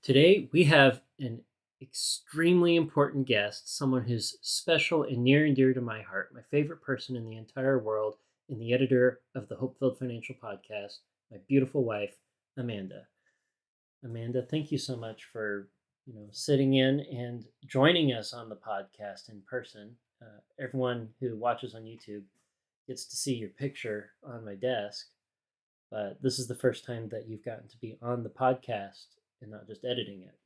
Today, we have an extremely important guest, someone who's special and near and dear to my heart, my favorite person in the entire world, and the editor of the HopeFilled Financial Podcast, my beautiful wife, Amanda. Amanda, thank you so much for sitting in and joining us on the podcast in person. Everyone who watches on YouTube gets to see your picture on my desk, but this is the first time that you've gotten to be on the podcast and not just editing it.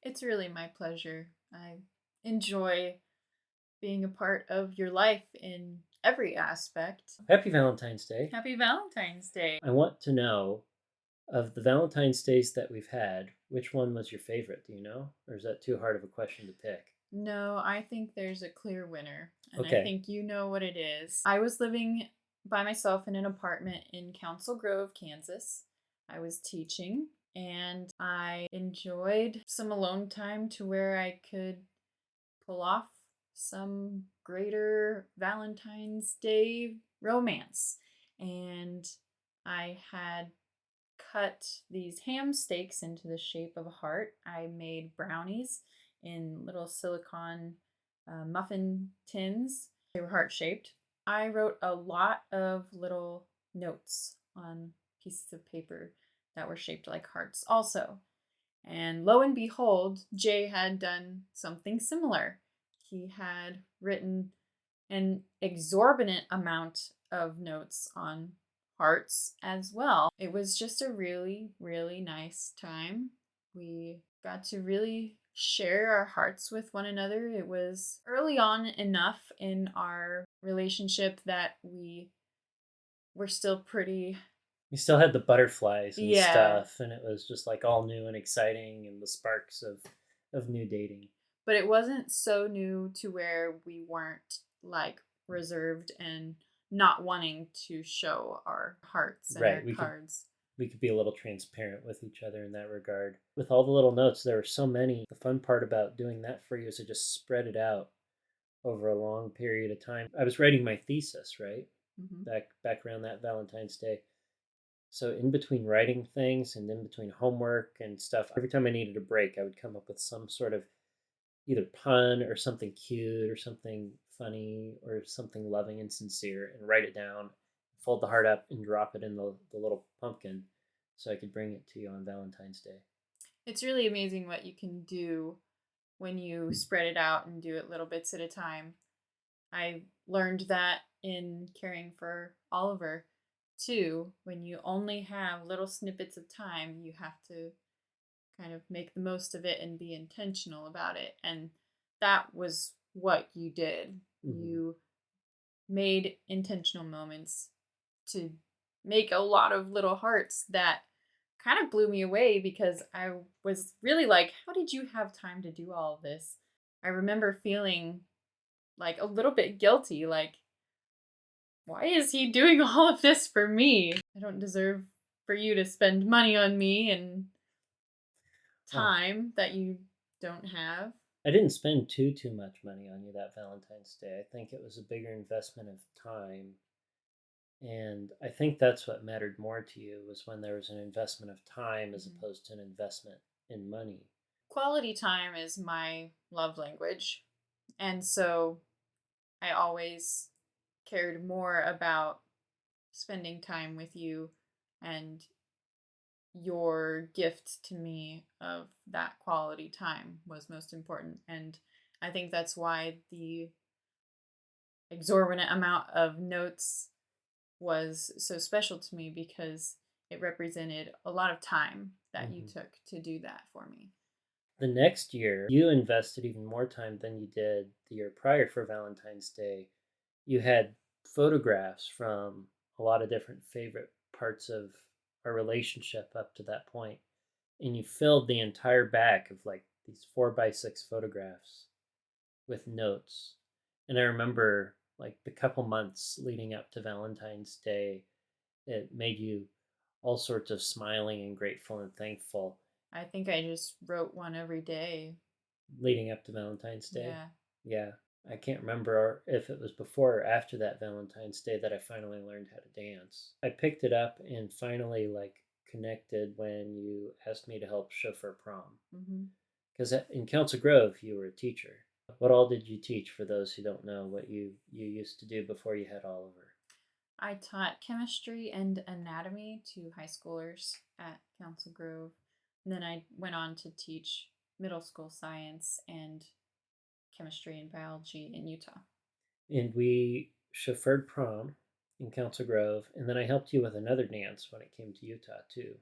It's really my pleasure. I enjoy being a part of your life in every aspect. Happy Valentine's Day. Happy Valentine's Day. I want to know, of the Valentine's Days that we've had, which one was your favorite? Do you know? Or is that too hard of a question to pick? No, I think there's a clear winner. And Okay. I think you know what it is. I was living by myself in an apartment in Council Grove, Kansas. I was teaching and I enjoyed some alone time to where I could pull off some greater Valentine's Day romance. And I had cut these ham steaks into the shape of a heart. I made brownies in little silicone muffin tins. They were heart shaped. I wrote a lot of little notes on pieces of paper that were shaped like hearts also. And lo and behold, Jay had done something similar. He had written an exorbitant amount of notes on hearts as well. It was just a really, really nice time. We got to really share our hearts with one another. It was early on enough in our relationship that we were still pretty. We still had the butterflies and Yeah. stuff, and it was just like all new and exciting and the sparks of new dating. But it wasn't so new to where we weren't like reserved and not wanting to show our hearts and Right, our cards. We could be a little transparent with each other in that regard. With all the little notes, there were so many. The fun part about doing that for you is to just spread it out over a long period of time. I was writing my thesis, right? Mm-hmm. Back around that Valentine's Day. So in between writing things and in between homework and stuff, every time I needed a break, I would come up with some sort of either pun or something cute or something funny or something loving and sincere and write it down, fold the heart up and drop it in the little pumpkin so I could bring it to you on Valentine's Day. It's really amazing what you can do when you spread it out and do it little bits at a time. I learned that in caring for Oliver too. When you only have little snippets of time, you have to kind of make the most of it and be intentional about it. And that was what you did. Mm-hmm. You made intentional moments to make a lot of little hearts that kind of blew me away because I was really like, how did you have time to do all of this? I remember feeling like a little bit guilty, like, why is he doing all of this for me? I don't deserve for you to spend money on me and time that you don't have. I didn't spend too much money on you that Valentine's Day. I think it was a bigger investment of time. And I think that's what mattered more to you, was when there was an investment of time as opposed to an investment in money. Quality time is my love language. And so I always cared more about spending time with you, and your gift to me of that quality time was most important. And I think that's why the exorbitant amount of notes was so special to me, because it represented a lot of time that you took to do that for me. The next year, you invested even more time than you did the year prior for Valentine's Day. You had photographs from a lot of different favorite parts of our relationship up to that point, and you filled the entire back of like these 4x6 photographs with notes. And I remember like the couple months leading up to Valentine's Day, it made you all sorts of smiling and grateful and thankful. I think I just wrote one every day. Leading up to Valentine's Day? Yeah. Yeah. I can't remember if it was before or after that Valentine's Day that I finally learned how to dance. I picked it up and finally like connected when you asked me to help chauffeur prom. Mm-hmm. Because in Council Grove, you were a teacher. What all did you teach for those who don't know what you used to do before you had Oliver? I taught chemistry and anatomy to high schoolers at Council Grove. And then I went on to teach middle school science and chemistry and biology in Utah. And we chauffeured prom in Council Grove, and then I helped you with another dance when it came to Utah too.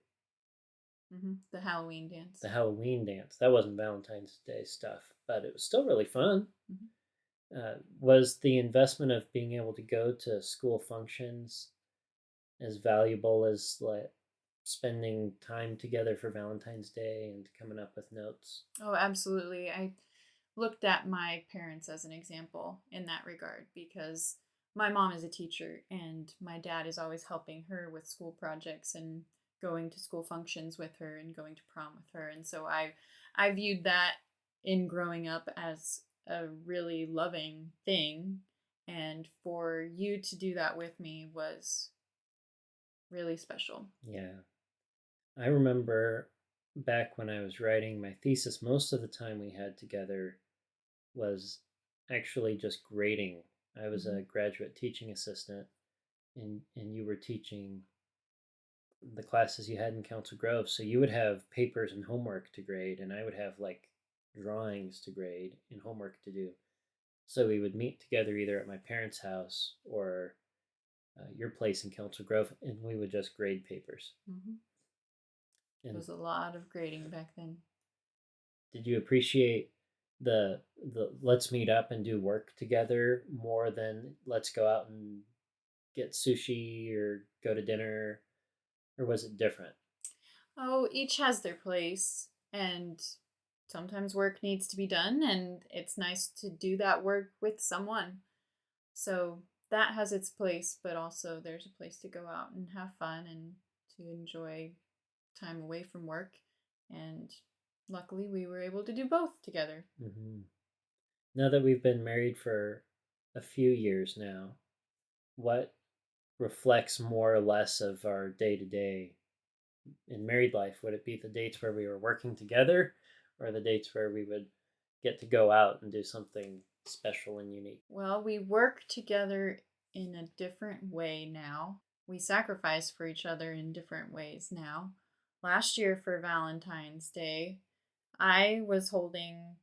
Mm-hmm. The Halloween dance. The Halloween dance. That wasn't Valentine's Day stuff, but it was still really fun. Mm-hmm. Was the investment of being able to go to school functions as valuable as like spending time together for Valentine's Day and coming up with notes? Oh, absolutely. I looked at my parents as an example in that regard because my mom is a teacher and my dad is always helping her with school projects and going to school functions with her and going to prom with her. And so I viewed that in growing up as a really loving thing. And for you to do that with me was really special. Yeah. I remember back when I was writing my thesis, most of the time we had together was actually just grading. I was Mm-hmm. a graduate teaching assistant, and you were teaching the classes you had in Council Grove. So you would have papers and homework to grade, and I would have like drawings to grade and homework to do. So we would meet together either at my parents' house or your place in Council Grove, and we would just grade papers. Mm-hmm. It And was a lot of grading back then. did you appreciate the let's meet up and do work together more than let's go out and get sushi or go to dinner, or was it different? Oh, each has their place, and sometimes work needs to be done, and it's nice to do that work with someone. So that has its place, but also there's a place to go out and have fun and to enjoy time away from work. And luckily, we were able to do both together. Mm-hmm. Now that we've been married for a few years now, what reflects more or less of our day to day in married life? Would it be the dates where we were working together, or the dates where we would get to go out and do something special and unique? Well, we work together in a different way now. We sacrifice for each other in different ways now. Last year for Valentine's Day, I was holding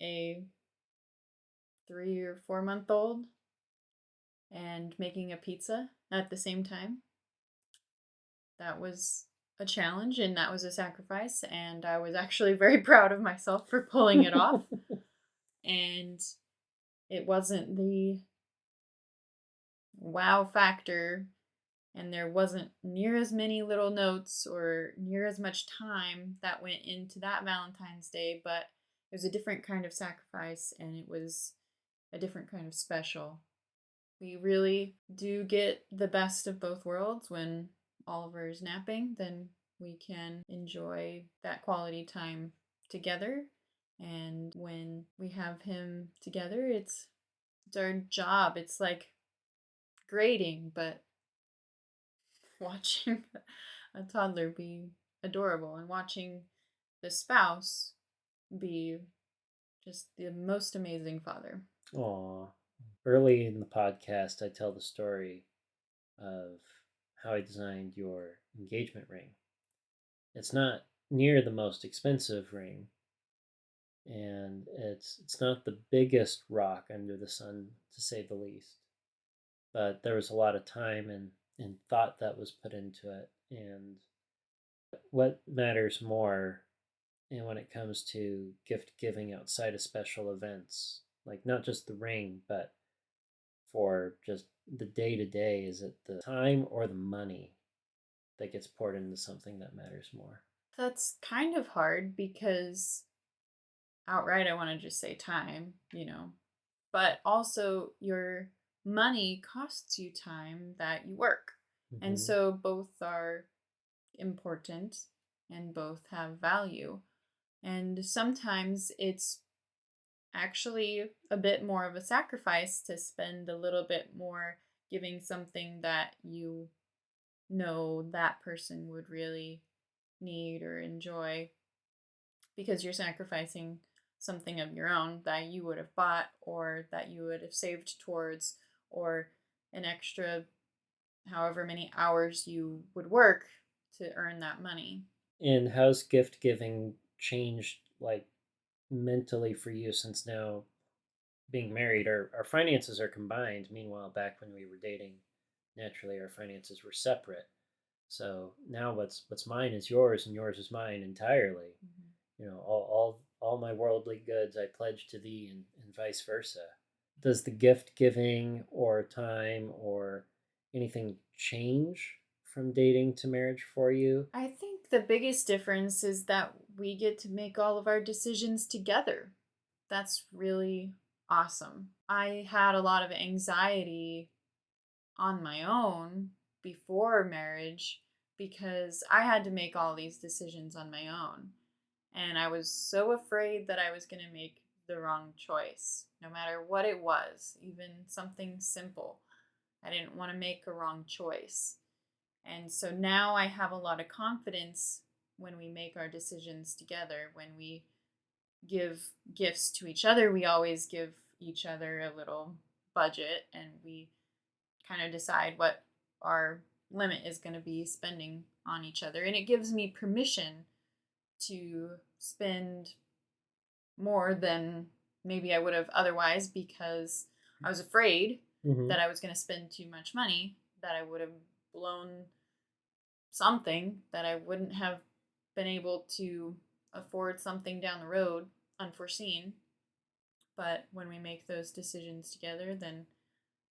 a 3 or 4 month old and making a pizza at the same time. That was a challenge and that was a sacrifice, and I was actually very proud of myself for pulling it off. And it wasn't the wow factor, and there wasn't near as many little notes or near as much time that went into that Valentine's Day, but it was a different kind of sacrifice and it was a different kind of special. We really do get the best of both worlds. When Oliver is napping, then we can enjoy that quality time together. And when we have him together, it's our job. It's like grading, but watching a toddler be adorable and watching the spouse be just the most amazing father. Aw. Early in the podcast, I tell the story of how I designed your engagement ring. It's not near the most expensive ring, and it's not the biggest rock under the sun, to say the least. But there was a lot of time and thought that was put into it. And what matters more, and when it comes to gift giving outside of special events, like not just the ring, but for just the day to day, is it the time or the money that gets poured into something that matters more? That's kind of hard because outright I want to just say time, but also your money costs you time that you work. And Mm-hmm. so both are important and both have value. And sometimes it's actually a bit more of a sacrifice to spend a little bit more giving something that you know that person would really need or enjoy, because you're sacrificing something of your own that you would have bought or that you would have saved towards, or an extra however many hours you would work to earn that money. And how's gift giving changed, like, mentally for you since now being married? Our finances are combined. Meanwhile, back when we were dating, naturally our finances were separate. So now what's mine is yours and yours is mine entirely. Mhm. All my worldly goods I pledge to thee, and vice versa. Does the gift giving or time or anything change from dating to marriage for you? I think the biggest difference is that we get to make all of our decisions together. That's really awesome. I had a lot of anxiety on my own before marriage because I had to make all these decisions on my own. And I was so afraid that I was going to make the wrong choice, no matter what it was, even something simple. I didn't want to make a wrong choice. And so now I have a lot of confidence when we make our decisions together. When we give gifts to each other, we always give each other a little budget, and we kind of decide what our limit is going to be spending on each other. And it gives me permission to spend more than maybe I would have otherwise, because I was afraid Mm-hmm. that I was going to spend too much money, that I would have blown something, that I wouldn't have been able to afford something down the road unforeseen. But when we make those decisions together, then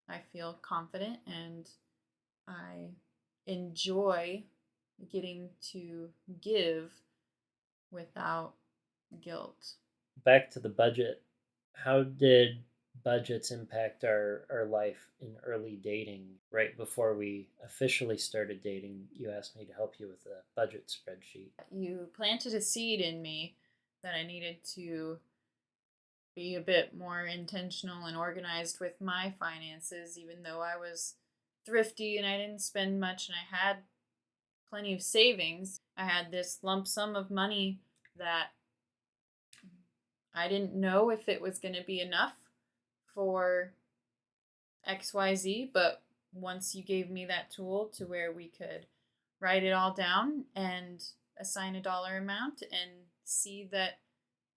I feel confident and I enjoy getting to give without guilt. Back to the budget. How did budgets impact our life in early dating? Right before we officially started dating, you asked me to help you with a budget spreadsheet. You planted a seed in me that I needed to be a bit more intentional and organized with my finances, even though I was thrifty and I didn't spend much and I had plenty of savings. I had this lump sum of money that I didn't know if it was going to be enough for XYZ, but once you gave me that tool to where we could write it all down and assign a dollar amount and see that,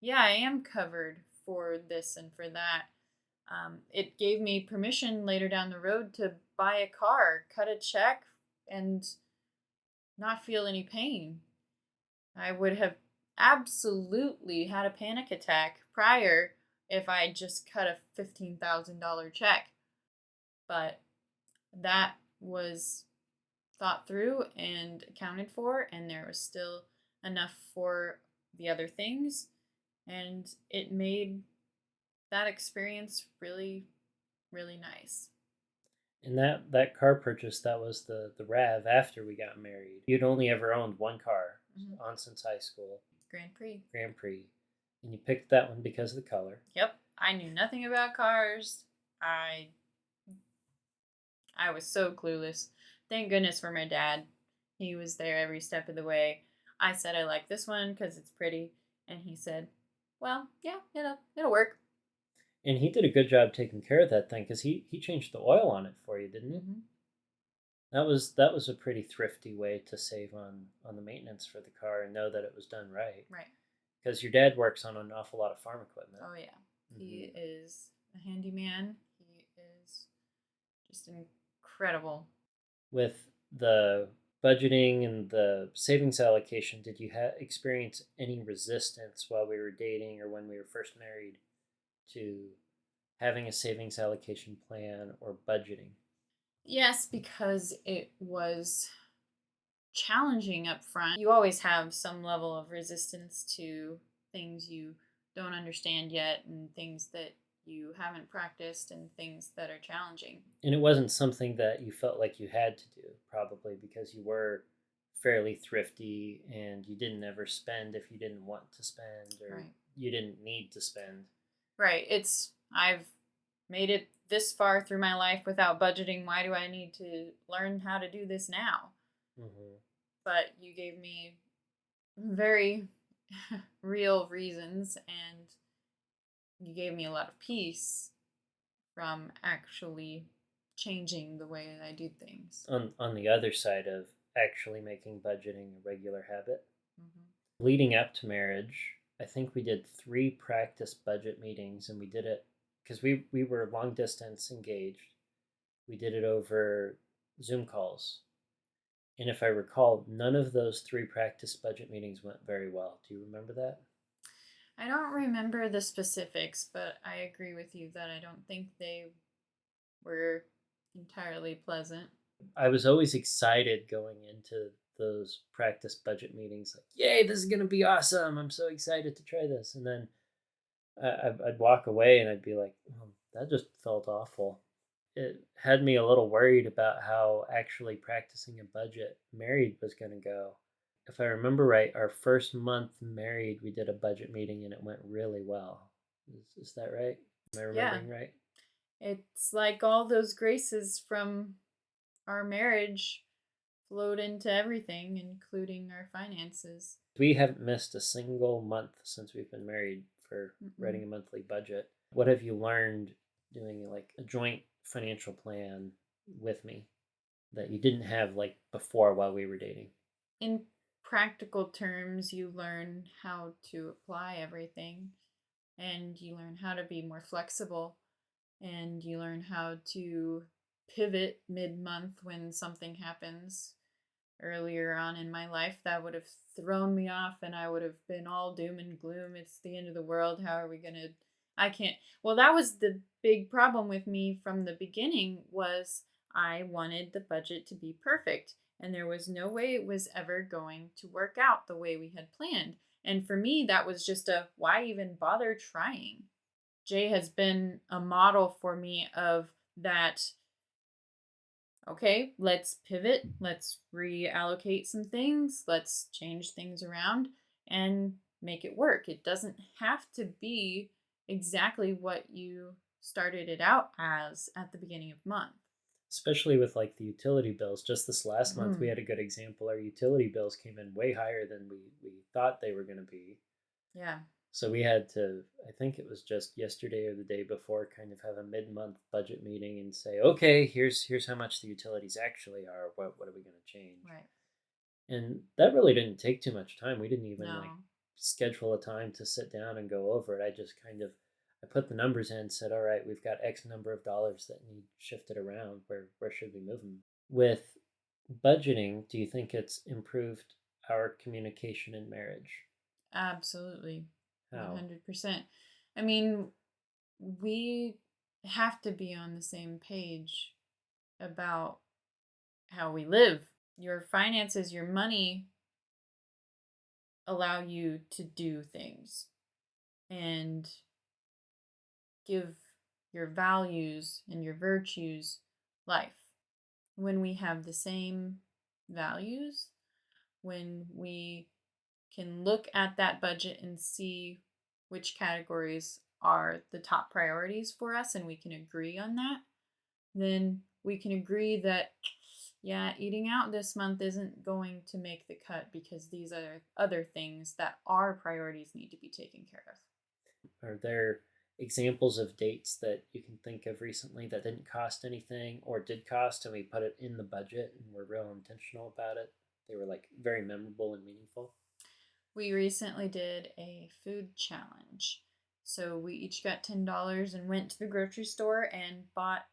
yeah, I am covered for this and for that. It gave me permission later down the road to buy a car, cut a check, and not feel any pain. I would have absolutely had a panic attack prior if I just cut a $15,000 check. But that was thought through and accounted for, and there was still enough for the other things. And it made that experience really, really nice. And that car purchase, that was the RAV after we got married. You'd only ever owned one car, Mm-hmm. on since high school, Grand Prix. Grand Prix, and you picked that one because of the color. Yep. I knew nothing about cars. I I was so clueless. Thank goodness for my dad. He was there every step of the way. I said I like this one because it's pretty, and he said, "Well, yeah, it'll work." And he did a good job taking care of that thing because he changed the oil on it for you, didn't he? Mm-hmm. That was a pretty thrifty way to save on the maintenance for the car and know that it was done right. Right. Because your dad works on an awful lot of farm equipment. Oh yeah, he is a handyman. He is just incredible. With the budgeting and the savings allocation, did you experience any resistance while we were dating or when we were first married to having a savings allocation plan or budgeting? Yes, because it was challenging up front. You always have some level of resistance to things you don't understand yet, and things that you haven't practiced, and things that are challenging. And it wasn't something that you felt like you had to do, probably because you were fairly thrifty and you didn't ever spend if you didn't want to spend or Right. you didn't need to spend. Right. I've made it this far through my life without budgeting. Why do I need to learn how to do this now? Hmm. But you gave me very real reasons, and you gave me a lot of peace from actually changing the way I do things. On the other side of actually making budgeting a regular habit, Hmm. leading up to marriage, I think we did 3 practice budget meetings, and we did it because we were long distance engaged. We did it over Zoom calls. And if I recall, none of those 3 practice budget meetings went very well. Do you remember that? I don't remember the specifics, but I agree with you that I don't think they were entirely pleasant. I was always excited going into those practice budget meetings, like, yay, this is going to be awesome. I'm so excited to try this. And then I'd walk away and I'd be like, oh, that just felt awful. It had me a little worried about how actually practicing a budget married was going to go. If I remember right, our first month married, we did a budget meeting and it went really well. Is that right? Am I Yeah, remembering right? it's like all those graces from our marriage flowed into everything, including our finances. We haven't missed a single month since we've been married for Mm-mm. writing a monthly budget. What have you learned doing like a joint financial plan with me that you didn't have like before while we were dating? In practical terms, you learn how to apply everything, and you learn how to be more flexible, and you learn how to pivot mid month when something happens. Earlier on in my life, that would have thrown me off, and I would have been all doom and gloom. It's the end of the world. How are we going to I can't. Well, that was the big problem with me from the beginning was I wanted the budget to be perfect, and there was no way it was ever going to work out the way we had planned. And for me, that was just a why even bother trying? Jay has been a model for me of that. Okay, let's pivot, let's reallocate some things, let's change things around and make it work. It doesn't have to be exactly what you started it out as at the beginning of month. Especially with like the utility bills. Just this last month, we Mm, had a good example. Our utility bills came in way higher than we thought they were going to be. yeah. So we had to, I think it was just yesterday or the day before, kind of have a mid-month budget meeting and say, okay, here's how much the utilities actually are. What are we going to change? Right. And that really didn't take too much time. We didn't even like No. schedule a time to sit down and go over it. I just kind of I put the numbers in, said, all right, we've got X number of dollars that need shifted around. Where should we move them? With budgeting, do you think it's improved our communication in marriage? Absolutely. How? 100%. I mean, we have to be on the same page about how we live. Your finances, your money allow you to do things and give your values and your virtues life. When we have the same values, when we can look at that budget and see which categories are the top priorities for us and we can agree on that, then we can agree that, yeah, eating out this month isn't going to make the cut because these are other things that our priorities need to be taken care of. Are there examples of dates that you can think of recently that didn't cost anything or did cost and we put it in the budget and we're real intentional about it? They were like very memorable and meaningful. We recently did a food challenge. So we each got $10 and went to the grocery store and bought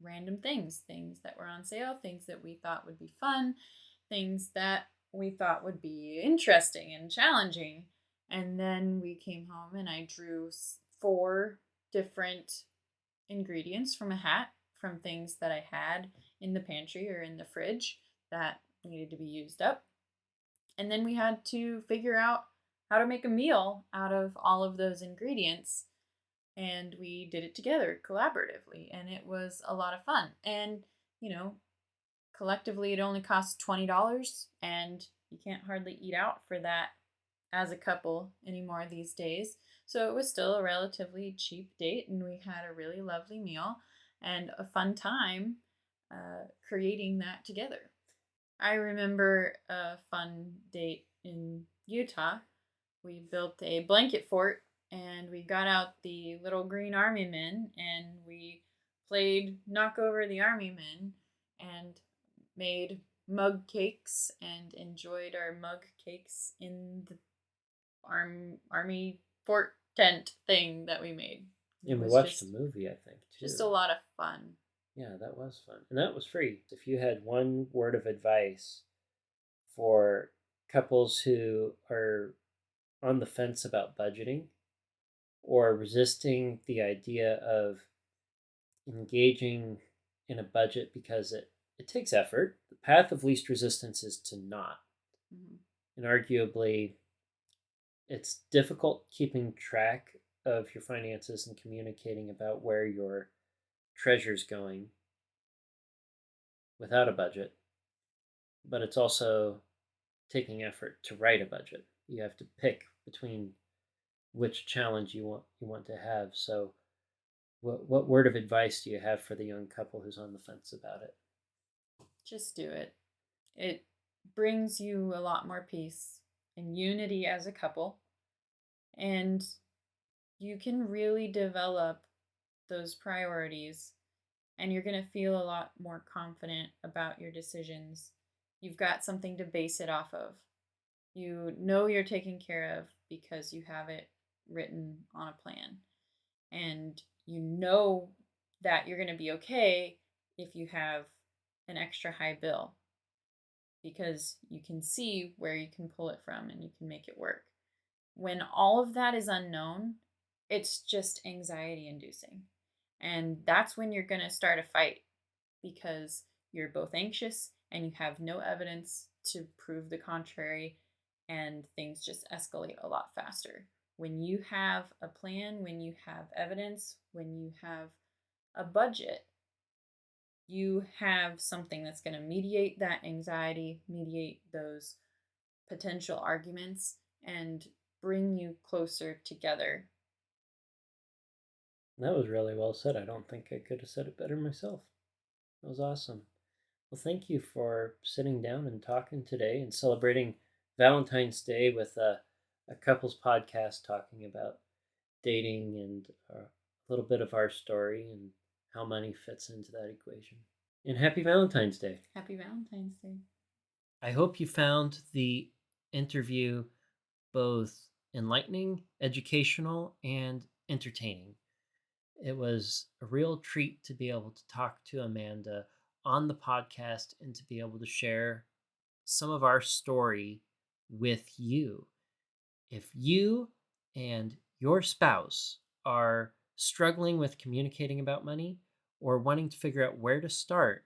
random things that were on sale, things that we thought would be fun, things that we thought would be interesting and challenging. And then we came home and I drew 4 different ingredients from a hat from things that I had in the pantry or in the fridge that needed to be used up. And then we had to figure out how to make a meal out of all of those ingredients. And we did it together collaboratively. And it was a lot of fun. And, you know, collectively, it only costs $20. And you can't hardly eat out for that as a couple anymore these days. So it was still a relatively cheap date. And we had a really lovely meal and a fun time creating that together. I remember a fun date in Utah. We built a blanket fort and we got out the little green army men and we played knock over the army men and made mug cakes and enjoyed our mug cakes in the army fort tent thing that we made. And It we was watched a movie, I think, too. just a lot of fun. Yeah, that was fun. And that was free. If you had one word of advice for couples who are on the fence about budgeting or resisting the idea of engaging in a budget because it takes effort, the path of least resistance is to not. Mhm. And arguably, it's difficult keeping track of your finances and communicating about where your treasure's going without a budget, but it's also taking effort to write a budget. You have to pick between which challenge you want to have. So what word of advice do you have for the young couple who's on the fence about it? Just do it. It brings you a lot more peace and unity as a couple, and you can really develop those priorities, and you're going to feel a lot more confident about your decisions. You've got something to base it off of. You know you're taken care of because you have it written on a plan. And you know that you're going to be okay if you have an extra high bill because you can see where you can pull it from and you can make it work. When all of that is unknown, it's just anxiety inducing. And that's when you're going to start a fight because you're both anxious and you have no evidence to prove the contrary, and things just escalate a lot faster. When you have a plan, when you have evidence, when you have a budget, you have something that's going to mediate that anxiety, mediate those potential arguments, and bring you closer together. That was really well said. I don't think I could have said it better myself. That was awesome. Well, thank you for sitting down and talking today and celebrating Valentine's Day with a couples podcast talking about dating and a little bit of our story and how money fits into that equation. And happy Valentine's Day. Happy Valentine's Day. I hope you found the interview both enlightening, educational, and entertaining. It was a real treat to be able to talk to Amanda on the podcast and to be able to share some of our story with you. If you and your spouse are struggling with communicating about money or wanting to figure out where to start,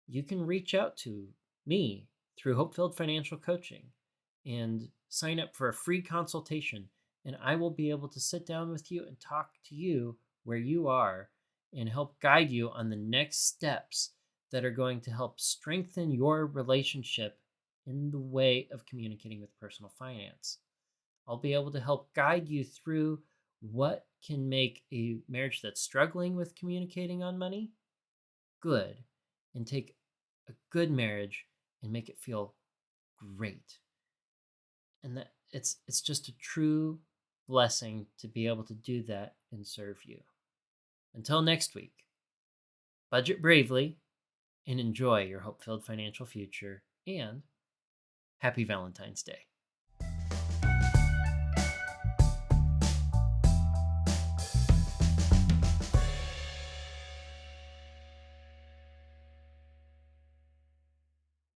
you can reach out to me through HopeFilled Financial Coaching and sign up for a free consultation. And I will be able to sit down with you and talk to you where you are and help guide you on the next steps that are going to help strengthen your relationship in the way of communicating with personal finance. I'll be able to help guide you through what can make a marriage that's struggling with communicating on money good and take a good marriage and make it feel great. And that it's just a true blessing to be able to do that and serve you. Until next week, budget bravely and enjoy your hope-filled financial future, and happy Valentine's Day.